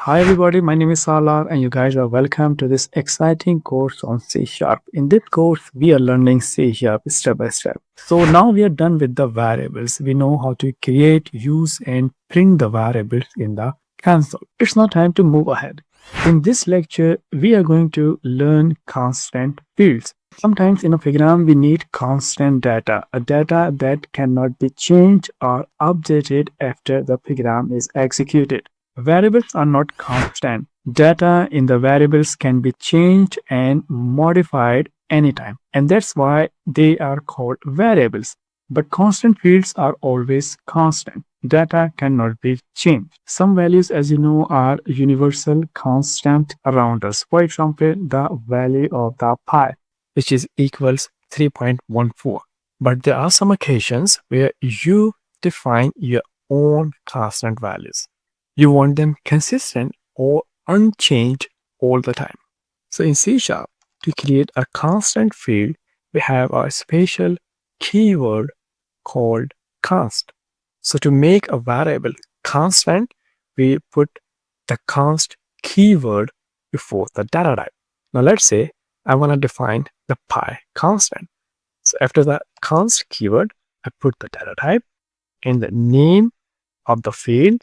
Hi everybody, my name is Salar and you guys are welcome to this exciting course on C Sharp. In this course, we are learning C Sharp step by step. So now we are done with the variables. We know how to create, use and print the variables in the console. It's now time to move ahead. In this lecture, we are going to learn constant fields. Sometimes in a program, we need constant data, a data that cannot be changed or updated after the program is executed. Variables are not constant. Data in the variables can be changed and modified anytime, and that's why they are called variables. But constant fields are always constant. Data cannot be changed. Some values, as you know, are universal constant around us. For example, the value of the pi, which is equals 3.14. But there are some occasions where you define your own constant values. You want them consistent or unchanged all the time. So in C Sharp, to create a constant field, we have a special keyword called const. So to make a variable constant, we put the const keyword before the data type. Now let's say I want to define the pi constant. So after the const keyword, I put the data type and the name of the field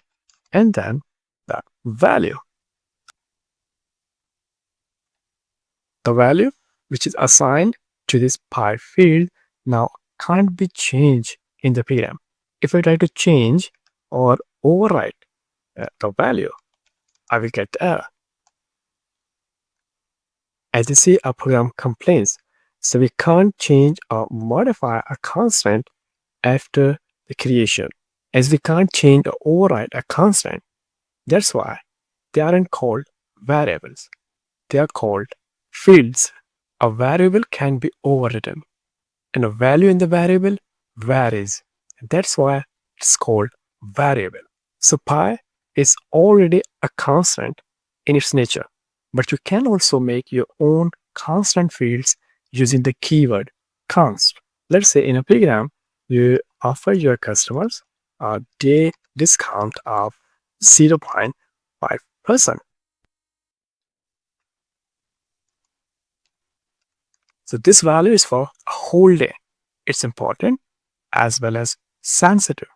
and then the value. The value which is assigned to this pi field now can't be changed in the program. If I try to change or overwrite the value, I will get the error. As you see, our program complains. So we can't change or modify a constant after the creation. As we can't change or override a constant, that's why they aren't called variables. They are called fields. A variable can be overwritten, and a value in the variable varies. That's why it's called variable. So pi is already a constant in its nature, but you can also make your own constant fields using the keyword const. Let's say in a program, you offer your customers a day discount of 0.5%. So this value is for a whole day. It's important as well as sensitive.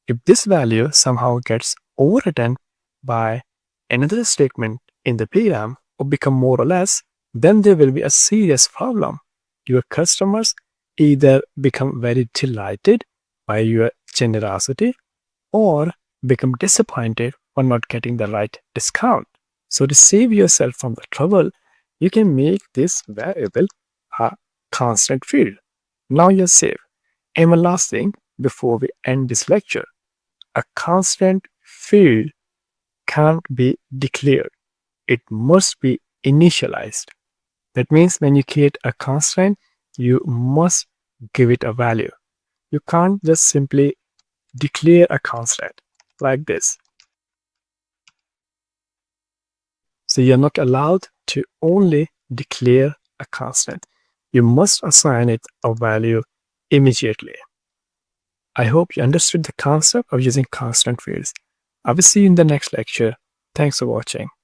If this value somehow gets overwritten by another statement in the program or become more or less, then there will be a serious problem. Your customers either become very delighted by your generosity or become disappointed for not getting the right discount. So to save yourself from the trouble, you can make this variable a constant field. Now you're safe. And one last thing before we end this lecture. A constant field can't be declared. It must be initialized. That means when you create a constant, you must give it a value. You can't just simply declare a constant like this. So you're not allowed to only declare a constant. You must assign it a value immediately. I hope you understood the concept of using constant fields. I will see you in the next lecture. Thanks for watching.